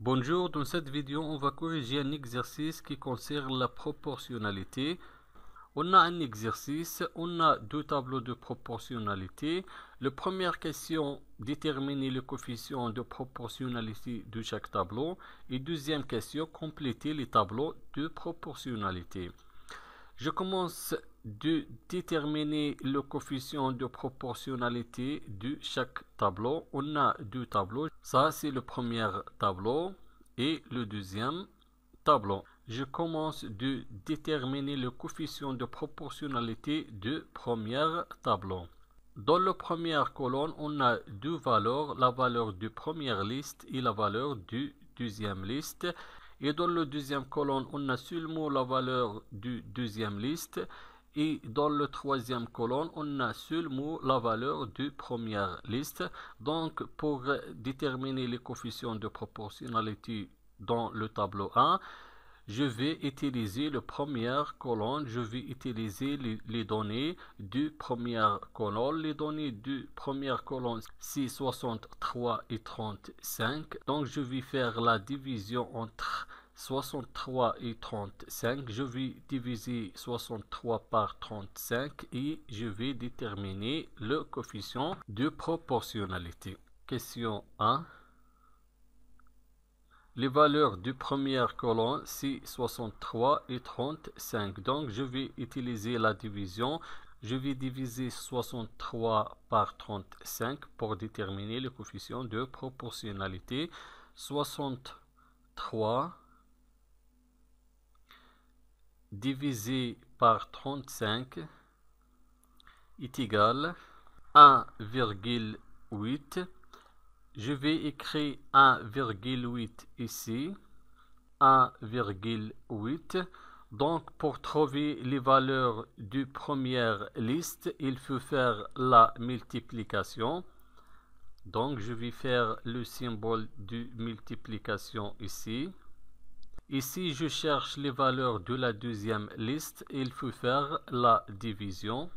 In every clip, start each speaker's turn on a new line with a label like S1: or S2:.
S1: Bonjour, dans cette vidéo, on va corriger un exercice qui concerne la proportionnalité. On a un exercice, on a deux tableaux de proportionnalité. La première question, déterminer le coefficient de proportionnalité de chaque tableau. Et deuxième question, compléter les tableaux de proportionnalité. Je commence de déterminer le coefficient de proportionnalité de chaque tableau. On a deux tableaux. Ça, c'est le premier tableau et le deuxième tableau. Je commence de déterminer le coefficient de proportionnalité du premier tableau. Dans la première colonne, on a deux valeurs, la valeur de première liste et la valeur de deuxième liste. Et dans la deuxième colonne, on a seulement la valeur du deuxième liste. Et dans la troisième colonne, on a seulement la valeur de première liste. Donc, pour déterminer les coefficients de proportionnalité dans le tableau 1, je vais utiliser la première colonne, je vais utiliser les données de première colonne. Les données de première colonne, c'est 63 et 35. Donc, je vais faire la division entre 63 et 35. Je vais diviser 63 par 35 et je vais déterminer le coefficient de proportionnalité. Question 1. Les valeurs de première colonne, c'est 63 et 35. Donc, je vais utiliser la division. Je vais diviser 63 par 35 pour déterminer le coefficient de proportionnalité. 63 divisé par 35 est égal à 1,8. Je vais écrire 1,8 ici, 1,8. Donc, pour trouver les valeurs de première liste, il faut faire la multiplication. Donc, je vais faire le symbole de multiplication ici. Ici, je cherche les valeurs de la deuxième liste. Il faut faire la division.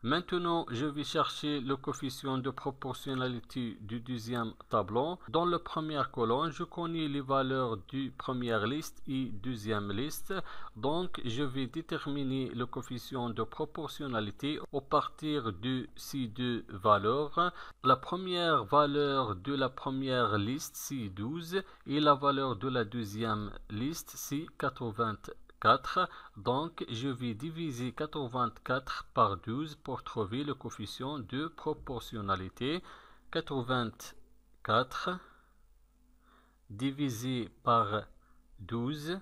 S1: Maintenant, je vais chercher le coefficient de proportionnalité du deuxième tableau. Dans la première colonne, je connais les valeurs de première liste et deuxième liste. Donc, je vais déterminer le coefficient de proportionnalité à partir de ces deux valeurs. La première valeur de la première liste, c'est 12 et la valeur de la deuxième liste, c'est 84. Donc, je vais diviser 84 par 12 pour trouver le coefficient de proportionnalité. 84 divisé par 12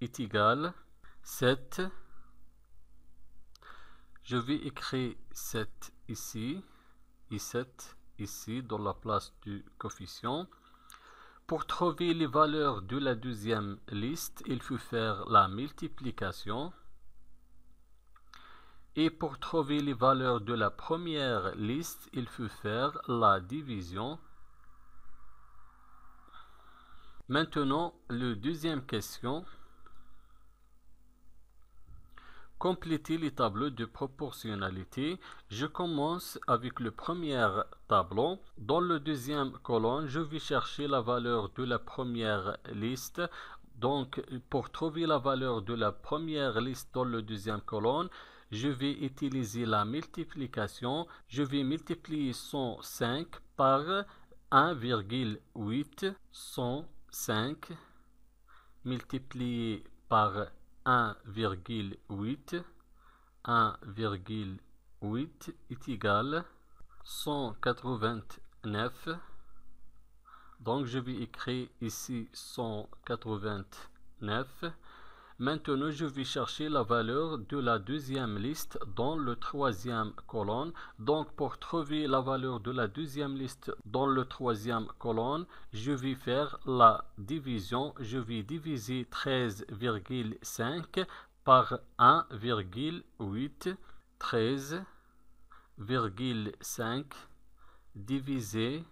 S1: est égal 7. Je vais écrire 7 ici et 7 ici dans la place du coefficient. Pour trouver les valeurs de la deuxième liste, il faut faire la multiplication. Et pour trouver les valeurs de la première liste, il faut faire la division. Maintenant, la deuxième question. Compléter les tableaux de proportionnalité. Je commence avec le premier tableau. Dans le deuxième colonne, je vais chercher la valeur de la première liste. Donc, pour trouver la valeur de la première liste dans le deuxième colonne, je vais utiliser la multiplication. Je vais multiplier 105 par 1,8. 105 multiplié par 1,8 est égal 189. Donc, je vais écrire ici 189. Maintenant, je vais chercher la valeur de la deuxième liste dans le troisième colonne. Donc, pour trouver la valeur de la deuxième liste dans le troisième colonne, je vais faire la division. Je vais diviser 13,5 par 1,8. 13,5 divisé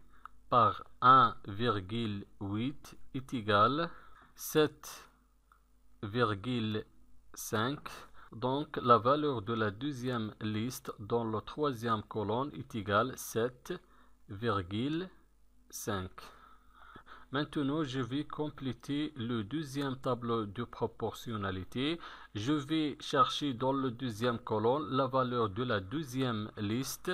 S1: par 1,8 est égal 7,5. Donc, la valeur de la deuxième liste dans la troisième colonne est égale 7,5. 5. Maintenant, je vais compléter le deuxième tableau de proportionnalité. Je vais chercher dans le deuxième colonne la valeur de la deuxième liste.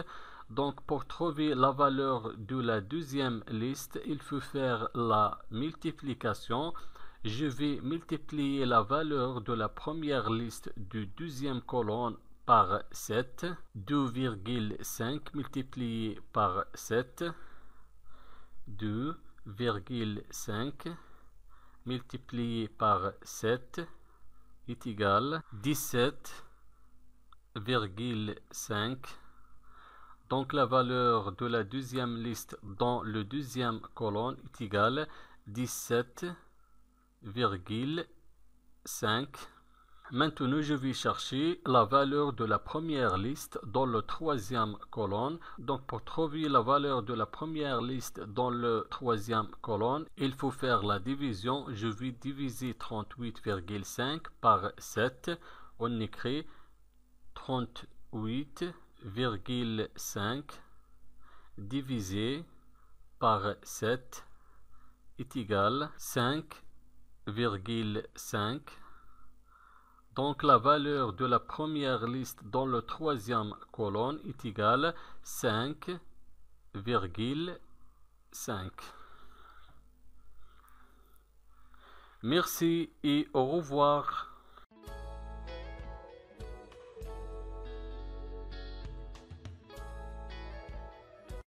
S1: Donc, pour trouver la valeur de la deuxième liste, il faut faire la multiplication. Je vais multiplier la valeur de la première liste du deuxième colonne par 7. 2,5 multiplié par 7. 2,5 multiplié par 7 est égal à 17,5. Donc la valeur de la deuxième liste dans le deuxième colonne est égale à 17,5. Maintenant, je vais chercher la valeur de la première liste dans le troisième colonne. Donc, pour trouver la valeur de la première liste dans le troisième colonne, il faut faire la division. Je vais diviser 38,5 par 7. On écrit 38,5 divisé par 7 est égal à 5,5. Donc la valeur de la première liste dans le troisième colonne est égale à 5,5. Merci et au revoir.